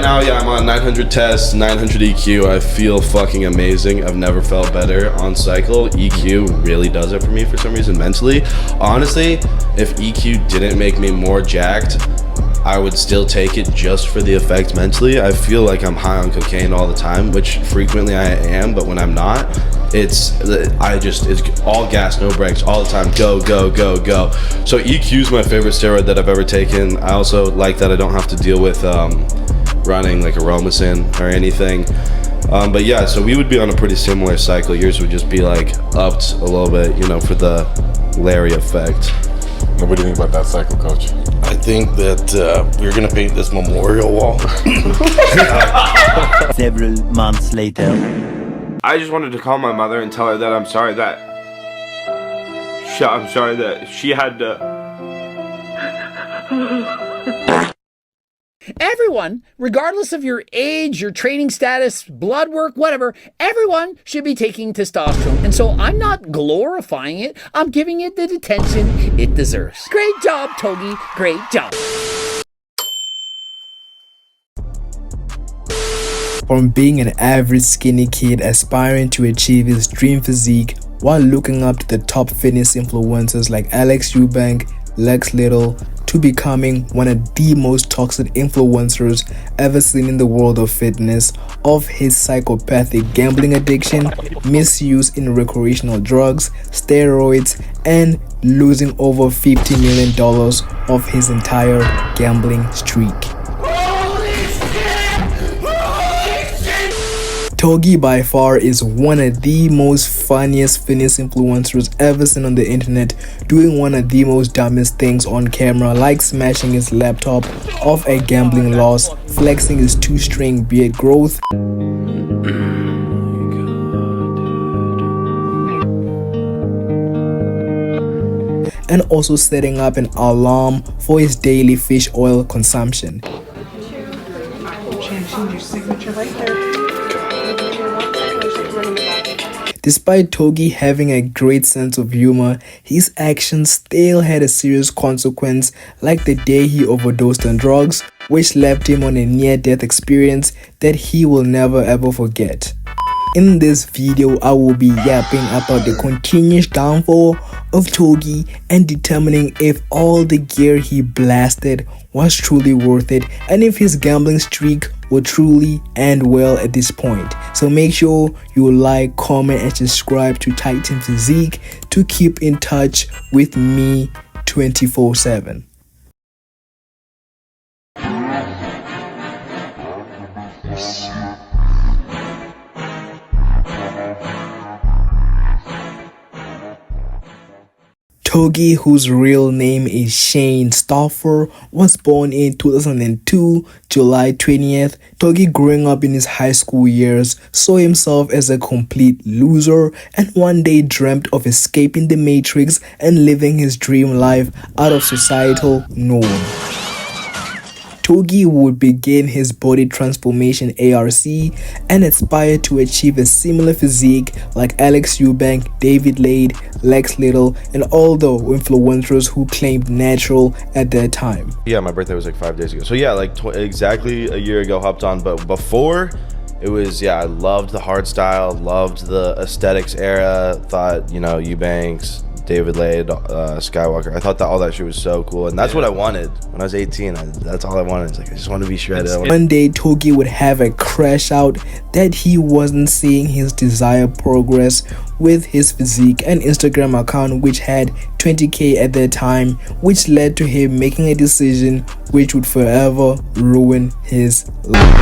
now, yeah, I'm on 900 tests, 900 EQ. I feel fucking amazing. I've never felt better on cycle. EQ really does it for me for some reason mentally. Honestly, if EQ didn't make me more jacked, I would still take it just for the effect mentally. I feel like I'm high on cocaine all the time, which frequently I am, but when I'm not, it's all gas, no brakes, all the time, go, go, go, go. So EQ is my favorite steroid that I've ever taken. I also like that I don't have to deal with running like aromasin or anything. But yeah, so we would be on a pretty similar cycle. Yours would just be like upped a little bit, you know, for the Larry effect. What do you think about that cycle, coach? I think that we're gonna paint this memorial wall. Several months later. I just wanted to call my mother and tell her that I'm sorry that she had to. Everyone, regardless of your age, your training status, blood work, whatever, everyone should be taking testosterone. And so I'm not glorifying it. I'm giving it the attention it deserves. Great job, Togi. Great job. From being an average skinny kid aspiring to achieve his dream physique while looking up to the top fitness influencers like EUBANK, Lex Little, to becoming one of the most toxic influencers ever seen in the world of fitness, of his psychopathic gambling addiction, misuse in recreational drugs, steroids, and losing over $50 million of his entire gambling streak. Togi by far is one of the most funniest fitness influencers ever seen on the internet, doing one of the most dumbest things on camera, like smashing his laptop off a gambling loss, flexing his 2-string beard growth, and also setting up an alarm for his daily fish oil consumption. Despite Togi having a great sense of humor, his actions still had a serious consequence, like the day he overdosed on drugs, which left him on a near-death experience that he will never ever forget. In this video, I will be yapping about the continuous downfall of Togi and determining if all the gear he blasted was truly worth it and if his gambling streak will truly end well at this point. So make sure you like, comment, and subscribe to Titan Physique to keep in touch with me 24/7. Togi, whose real name is Shane Stauffer, was born in 2002, July 20th. Togi, growing up in his high school years, saw himself as a complete loser and one day dreamt of escaping the matrix and living his dream life out of societal norm. Togi would begin his body transformation ARC and aspire to achieve a similar physique like EUBANK, David Lade, Lex Little, and all the influencers who claimed natural at that time. Yeah, my birthday was like 5 days ago. So yeah, like exactly a year ago hopped on, but before it was, yeah, I loved the hard style, loved the aesthetics era, thought, you know, EUBANKs, David Lade, Skywalker. I thought that all that shit was so cool, and that's what I wanted when I was 18. That's all I wanted. It's like I just want to be shredded. One day, Togi would have a crash out that he wasn't seeing his desired progress with his physique and Instagram account, which had 20k at that time, which led to him making a decision which would forever ruin his life.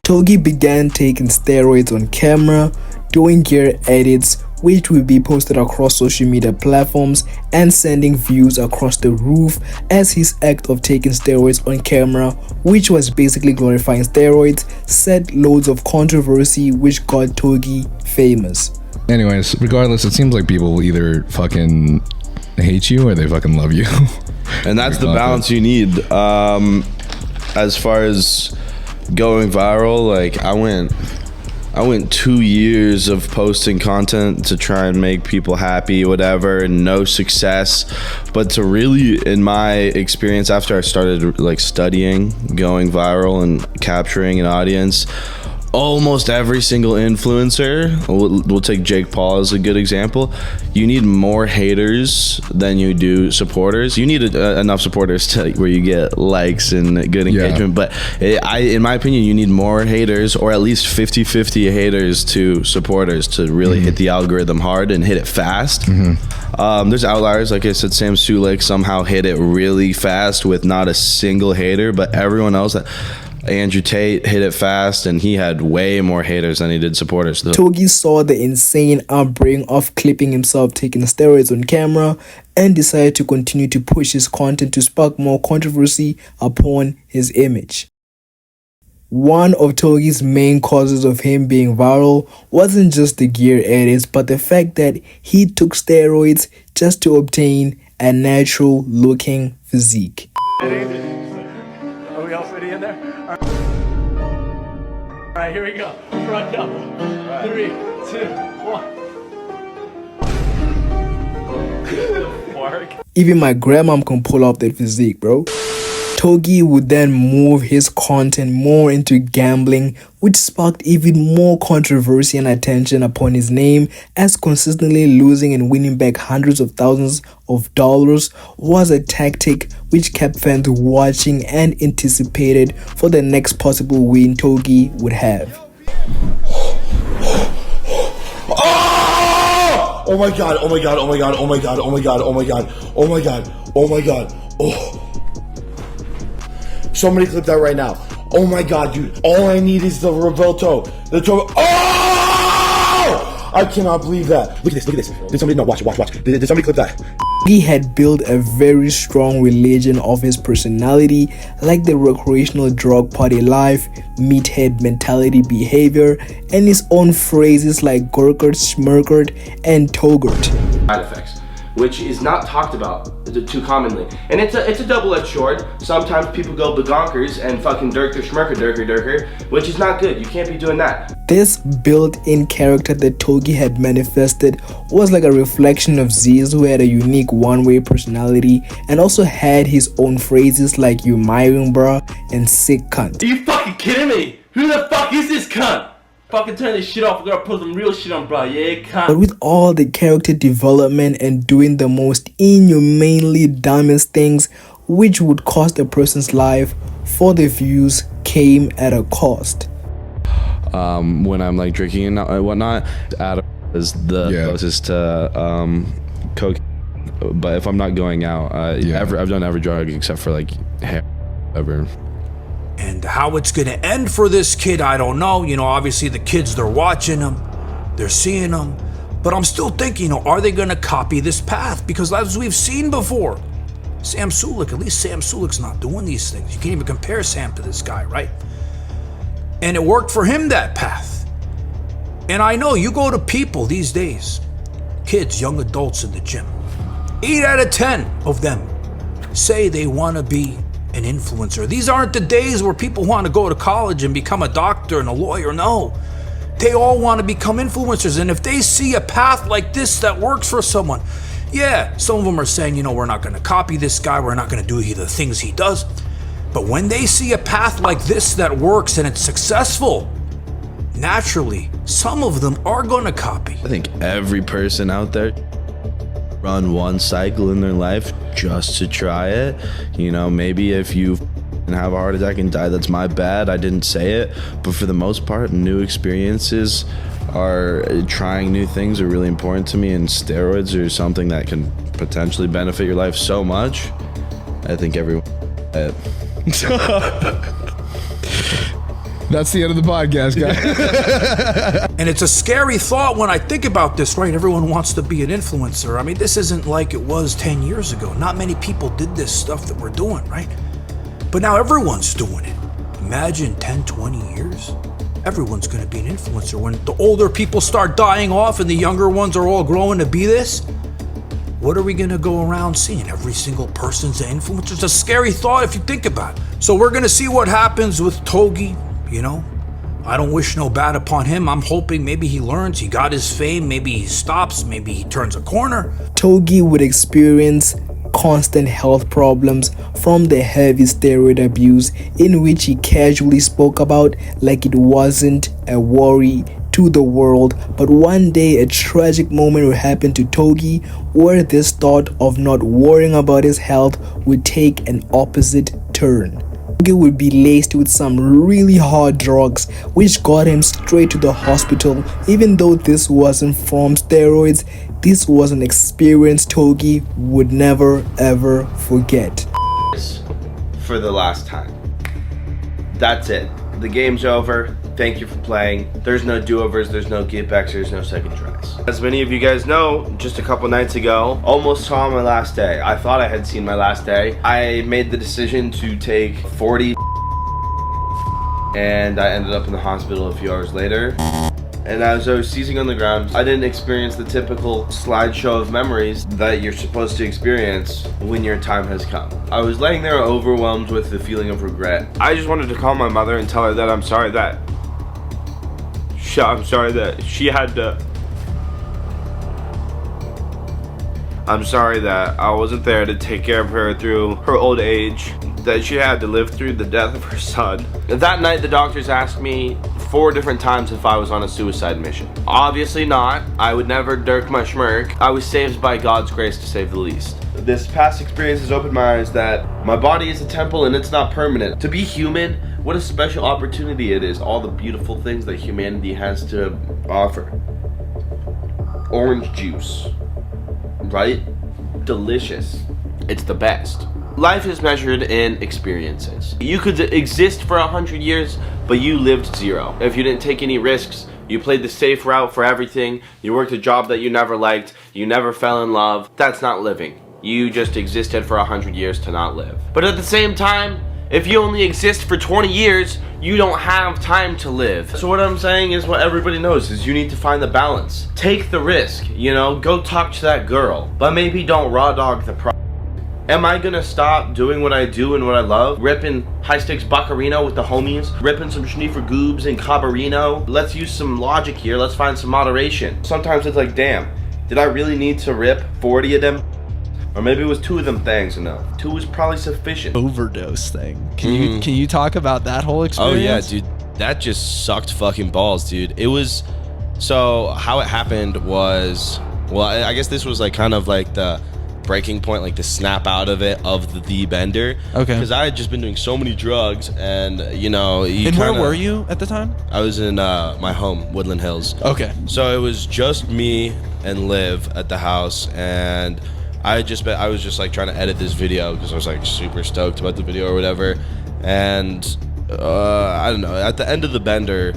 Togi began taking steroids on camera, doing gear edits which will be posted across social media platforms and sending views across the roof as his act of taking steroids on camera, which was basically glorifying steroids, set loads of controversy which got Togi famous. Anyways, regardless, it seems like people will either fucking hate you or they fucking love you. And that's the balance you need. As far as going viral, like I I went 2 years of posting content to try and make people happy, whatever, and no success. But to really, in my experience, after I started like studying, going viral and capturing an audience, almost every single influencer, we'll take Jake Paul as a good example, you need more haters than you do supporters. You need enough supporters to where you get likes and good engagement, but in my opinion, you need more haters, or at least 50-50 haters to supporters to really hit the algorithm hard and hit it fast. There's outliers, like I said, Sam Sulek somehow hit it really fast with not a single hater, but everyone else, Andrew Tate hit it fast, and he had way more haters than he did supporters. Togi saw the insane upbringing of clipping himself taking steroids on camera and decided to continue to push his content to spark more controversy upon his image. One of Togi's main causes of him being viral wasn't just the gear edits, but the fact that he took steroids just to obtain a natural looking physique. Are we all fitting in there? All right, here we go. Front double. 3, 2, 1. Even my grandmom can pull off that physique, bro. Togi would then move his content more into gambling, which sparked even more controversy and attention upon his name, as consistently losing and winning back hundreds of thousands of dollars was a tactic which kept fans watching and anticipated for the next possible win Togi would have. Oh my god, oh my god, oh my god, oh my god, oh my god, oh my god, oh my god, oh my god, oh. Somebody clip that right now. Oh my god, dude. All I need is the revolto. The toe. Oh! I cannot believe that. Look at this, look at this. Did somebody, no, watch. Did somebody clip that? He had built a very strong religion of his personality, like the recreational drug party life, meathead mentality behavior, and his own phrases like Gurkert, Schmirkert, and Togurt. Side effects, which is not talked about too commonly. And it's a double-edged sword. Sometimes people go begonkers and fucking dirker, schmirker, which is not good. You can't be doing that. This built-in character that Togi had manifested was like a reflection of Ziz, who had a unique one-way personality and also had his own phrases like "you myring bruh" and "sick cunt." Are you fucking kidding me? Who the fuck is this cunt? Fucking turn this shit off. We're gonna put some real shit on, bro. Yeah, cunt. But with all the character development and doing the most inhumanely dumbest things which would cost a person's life for the views came at a cost. When I'm like drinking and whatnot, Adam is the closest to coke. But if I'm not going out, I've done every drug except for like hair, ever. And how it's gonna end for this kid, I don't know. You know, obviously the kids, they're watching him, they're seeing him. But I'm still thinking, you know, are they gonna copy this path? Because as we've seen before, Sam Sulek, at least Sam Sulek's not doing these things. You can't even compare Sam to this guy, right? And it worked for him, that path. And I know you go to people these days, kids, young adults in the gym, 8 out of 10 of them say they wanna be an influencer. These aren't the days where people want to go to college and become a doctor and a lawyer. No, they all want to become influencers. And if they see a path like this that works for someone, yeah, some of them are saying, you know, we're not going to copy this guy, we're not going to do the things he does. But when they see a path like this that works and it's successful, naturally, some of them are going to copy. I think every person out there run one cycle in their life just to try it. You know, maybe if you have a heart attack and die, that's my bad, I didn't say it. But for the most part, new experiences are trying new things are really important to me, and steroids are something that can potentially benefit your life so much. I think everyone That's the end of the podcast, guys. And it's a scary thought when I think about this, right? Everyone wants to be an influencer. I mean, this isn't like it was 10 years ago. Not many people did this stuff that we're doing, right? But now everyone's doing it. Imagine 10, 20 years. Everyone's going to be an influencer. When the older people start dying off and the younger ones are all growing to be this, what are we going to go around seeing? Every single person's an influencer? It's a scary thought if you think about it. So we're going to see what happens with Togi. You know, I don't wish no bad upon him. I'm hoping maybe he learns, he got his fame, maybe he stops, maybe he turns a corner. Togi would experience constant health problems from the heavy steroid abuse, in which he casually spoke about like it wasn't a worry to the world. But one day a tragic moment would happen to Togi, where this thought of not worrying about his health would take an opposite turn. Togi would be laced with some really hard drugs, which got him straight to the hospital. Even though this wasn't from steroids, this was an experience Togi would never ever forget. For the last time. That's it. The game's over. Thank you for playing. There's no do-overs, there's no give-backs, there's no second tries. As many of you guys know, just a couple nights ago, almost saw my last day. I thought I had seen my last day. I made the decision to take 40 and I ended up in the hospital a few hours later. And as I was seizing on the ground, I didn't experience the typical slideshow of memories that you're supposed to experience when your time has come. I was laying there overwhelmed with the feeling of regret. I just wanted to call my mother and tell her that I'm sorry that she had to. I'm sorry that I wasn't there to take care of her through her old age, that she had to live through the death of her son. That night, the doctors asked me 4 different times if I was on a suicide mission. Obviously not. I would never dirk my schmirk. I was saved by God's grace, to say the least. This past experience has opened my eyes that my body is a temple and it's not permanent. To be human, what a special opportunity it is. All the beautiful things that humanity has to offer. Orange juice, right? Delicious. It's the best. Life is measured in experiences. You could exist for 100 years, but you lived 0. If you didn't take any risks, you played the safe route for everything, you worked a job that you never liked, you never fell in love, that's not living. You just existed for 100 years to not live. But at the same time, if you only exist for 20 years, you don't have time to live. So what I'm saying is what everybody knows is you need to find the balance. Take the risk, you know, go talk to that girl, but maybe don't raw dog the pro. Am I gonna stop doing what I do and what I love? Ripping high stakes Baccarino with the homies, ripping some Schneefer Goobs and Cabarino. Let's use some logic here, let's find some moderation. Sometimes it's like, damn, did I really need to rip 40 of them? Or maybe it was 2 of them things enough. 2 was probably sufficient. Overdose thing. Can you talk about that whole experience? Oh yeah, dude. That just sucked fucking balls, dude. It was, so how it happened was, well, I guess this was like kind of like the breaking point, like the snap out of it of the bender. Okay. Because I had just been doing so many drugs, and you know, and where were you at the time? I was in my home, Woodland Hills. Okay. So it was just me and Liv at the house, and I was just like trying to edit this video because I was like super stoked about the video or whatever. And I don't know, at the end of the bender,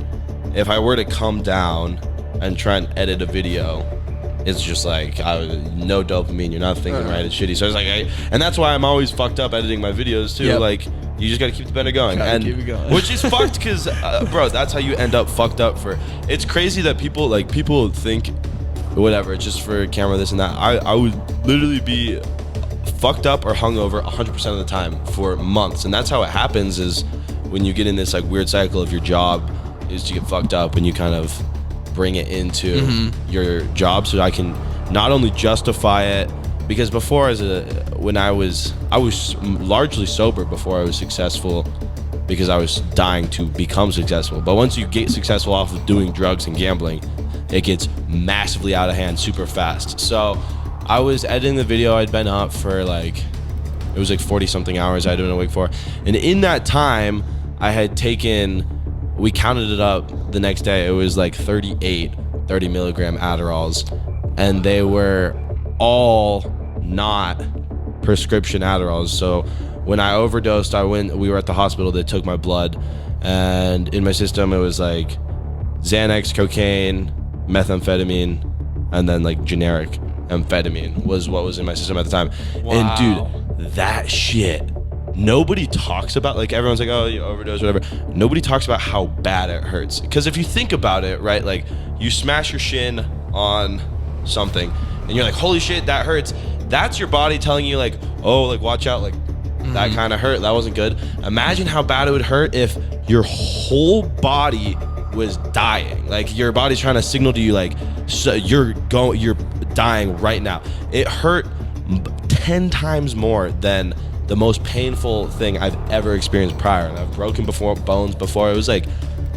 if I were to come down and try and edit a video, it's just like no dopamine, you're not thinking right, it's shitty. So I was like, and that's why I'm always fucked up editing my videos too. Yep. Like, you just gotta keep the bender going, and keep it going. Which is fucked because bro, that's how you end up fucked up. It's crazy that people think whatever, it's just for camera, this and that. I would literally be fucked up or hungover 100% of the time for months, and that's how it happens, is when you get in this like weird cycle of your job is to get fucked up, and you kind of bring it into your job, so I can not only justify it, because before when I was largely sober before I was successful, because I was dying to become successful. But once you get successful off of doing drugs and gambling, it gets massively out of hand super fast. So I was editing the video. I'd been up for like, it was like 40 something hours I'd been awake for. And in that time I had taken, we counted it up the next day, it was like 30 milligram Adderalls, and they were all not prescription Adderalls. So when I overdosed, we were at the hospital, they took my blood, and in my system it was like Xanax, cocaine, methamphetamine, and then like generic amphetamine was what was in my system at the time. Wow. And dude, that shit, nobody talks about, like everyone's like, oh, you overdose, whatever. Nobody talks about how bad it hurts. Because if you think about it, right, like you smash your shin on something and you're like, holy shit, that hurts. That's your body telling you like, oh, like watch out, like that kind of hurt, that wasn't good. Imagine how bad it would hurt if your whole body was dying. Like your body's trying to signal to you like, so you're dying right now. It hurt 10 times more than the most painful thing I've ever experienced prior. And I've broken bones before. It was like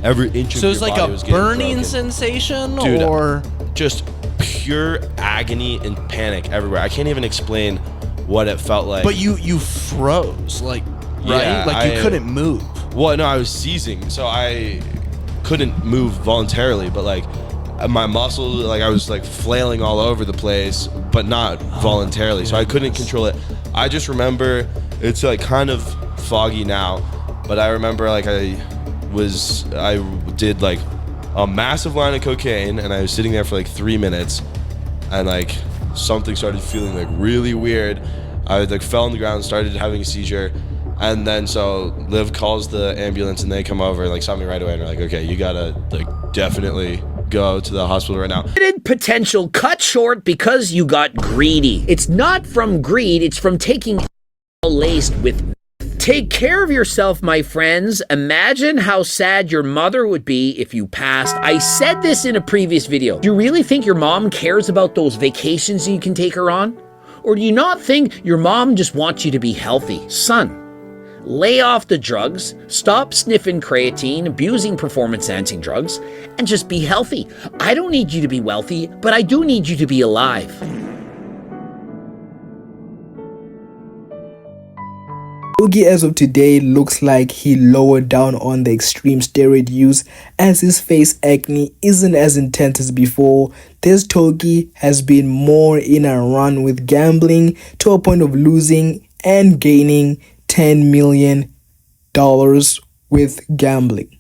every inch of So your it's like body a was getting burning broken. sensation, Dude, or just pure agony and panic everywhere. I can't even explain what it felt like. but you froze, like, right? Yeah, Like you couldn't move. Well, no, I was seizing, so I couldn't move voluntarily, but like my muscles, like I was like flailing all over the place, but not voluntarily, so I couldn't control it. I just remember, it's like kind of foggy now, but I remember like I did like a massive line of cocaine, and I was sitting there for like 3 minutes, and like something started feeling like really weird. I like fell on the ground, started having a seizure, and then so Liv calls the ambulance, and they come over and like saw me right away, and they're like, okay, you gotta like definitely go to the hospital right now. Limited potential cut short because you got greedy. It's not from greed, it's from taking laced with. Take care of yourself, my friends. Imagine how sad your mother would be if you passed. I said this in a previous video. Do you really think your mom cares about those vacations you can take her on? Or do you not think your mom just wants you to be healthy? Son, lay off the drugs, stop sniffing creatine, abusing performance-enhancing drugs, and just be healthy. I don't need you to be wealthy, but I do need you to be alive. Togi as of today looks like he lowered down on the extreme steroid use, as his face acne isn't as intense as before. This Togi has been more in a run with gambling to a point of losing and gaining $10 million with gambling.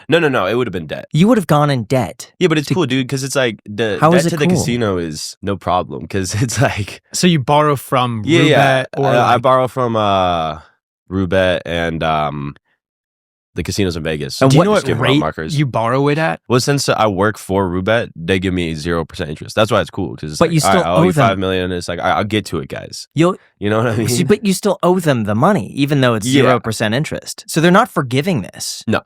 No, it would have been debt. You would have gone in debt. Yeah, but it's cool, dude, because it's like the How debt is it to the cool? casino is no problem, because it's like So you borrow from Roulette, yeah. or I like, borrow from Roulette and the casinos in Vegas. and do you know Just what give them rate markers. you borrow it at? Well, since I work for Roulette, they give me 0% interest. That's why it's cool, because But you still I owe you owe them. $5 million. It's like I'll get to it, guys. You'll, You know what I mean? but you still owe them the money, even though it's Yeah. 0% interest. So they're not forgiving this. No,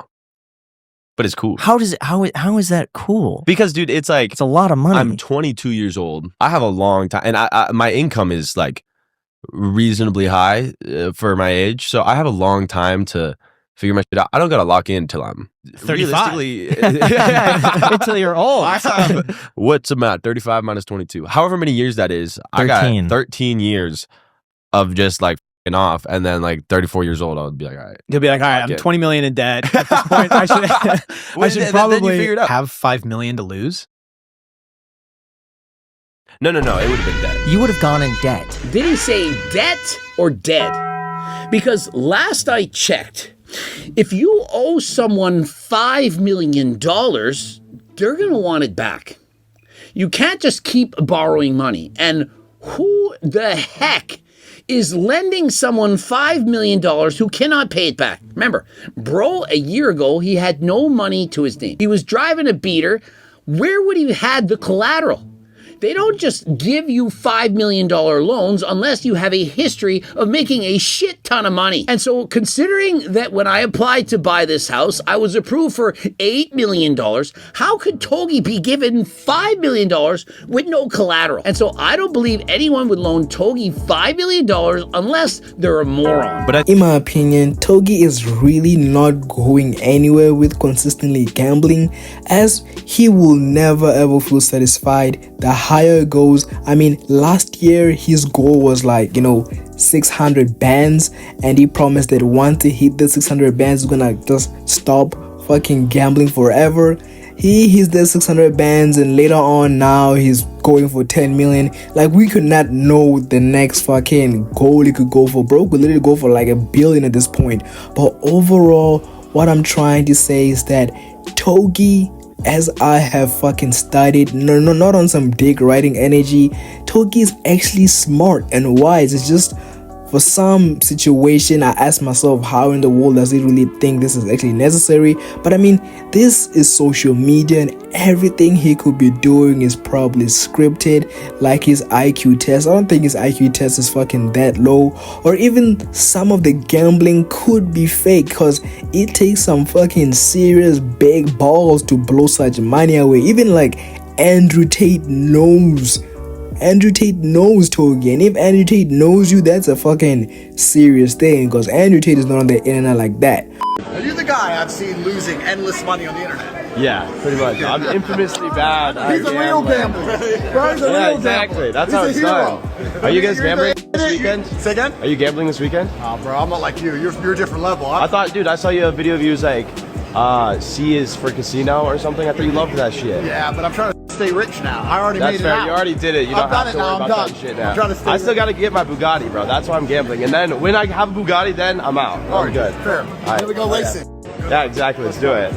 but it's cool. How is that cool? Because, dude, it's like It's a lot of money. I'm 22 years old. I have a long time, and I my income is like reasonably high for my age, so I have a long time to figure my shit out. I don't gotta lock in until I'm 35. realistically Until you're old. I have, what's the math? 35 minus 22. However many years that is, I 13. got 13 years of just like f***ing off, and then like 34 years old, I'll be like, all right. You'll be like, all right, I'm Yeah. 20 million in debt. At this point, I should, I Well, should then you probably figure it out. have 5 million to lose. No, it would have been debt. You would have gone in debt. Did he say debt or dead? Because last I checked, if you owe someone $5 million, they're going to want it back. You can't just keep borrowing money. And who the heck is lending someone $5 million who cannot pay it back? Remember, bro, a year ago, he had no money to his name. He was driving a beater. Where would he have had the collateral? They don't just give you $5 million loans unless you have a history of making a shit ton of money. And so considering that when I applied to buy this house, I was approved for $8 million, how could Togi be given $5 million with no collateral? And so I don't believe anyone would loan Togi $5 million unless they're a moron. But In my opinion, Togi is really not going anywhere with consistently gambling, as he will never ever feel satisfied. The higher it goes, I mean, last year his goal was like, 600 bands, and he promised that once he hit the 600 bands, he's gonna just stop fucking gambling forever. He hits the 600 bands, and later on now he's going for 10 million. Like, we could not know the next fucking goal he could go for. Bro could literally go for like $1 billion at this point. But overall, what I'm trying to say is that Togi, as I have fucking studied, no, not on some dick riding energy, Togi is actually smart and wise. It's just For some situation, I ask myself, how in the world does he really think this is actually necessary? But I mean, this is social media and everything he could be doing is probably scripted, like his IQ test. I don't think his IQ test is fucking that low, or even some of the gambling could be fake, because it takes some fucking serious big balls to blow such money away. Even like Andrew Tate knows Togi, and if Andrew Tate knows you, that's a fucking serious thing, because Andrew Tate is not on the internet like that. Are you the guy I've seen losing endless money on the internet? Yeah, pretty much. I'm infamously bad. He's a real gambler. Bro's a real Yeah, exactly. That's how it's done. Are you guys gambling this weekend? Say again? Are you gambling this weekend? Oh, bro, I'm not like you. You're a different level. I thought, dude, I saw you a video of you was like, C is for casino or something. I thought you loved that shit. Yeah, but I'm trying to stay rich now. I already That's made fair. it out. You already did it. You don't have to worry about that shit now. I'm trying to stay I still got to get my Bugatti, bro. That's why I'm gambling. And then when I have a Bugatti, then I'm out. All I'm right, good. fair. Right. Here we go racing. Yeah, exactly. Let's do it.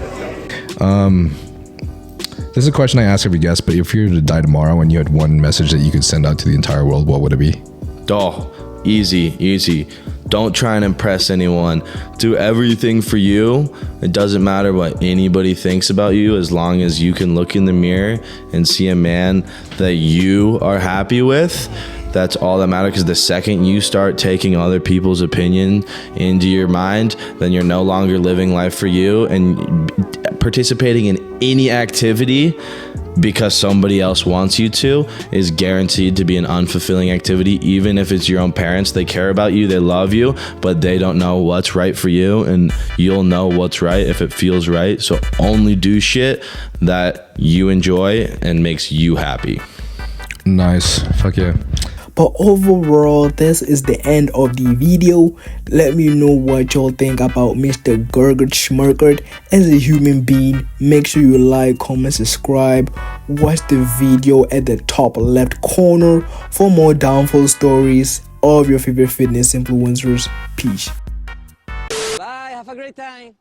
This is a question I ask every guest, but if you were to die tomorrow and you had one message that you could send out to the entire world, what would it be? Oh, easy. Don't try and impress anyone. Do everything for you. It doesn't matter what anybody thinks about you, as long as you can look in the mirror and see a man that you are happy with. That's all that matters, because the second you start taking other people's opinion into your mind, then you're no longer living life for you and participating in any activity because somebody else wants you to is guaranteed to be an unfulfilling activity. Even if it's your own parents, they care about you, they love you, but they don't know what's right for you, and you'll know what's right if it feels right. So only do shit that you enjoy and makes you happy. Nice. Fuck yeah. But overall, this is the end of the video. Let me know what y'all think about Mr. Gurgurt Schmurgert as a human being. Make sure you like, comment, subscribe. Watch the video at the top left corner for more downfall stories of your favorite fitness influencers. Peace. Bye, have a great time.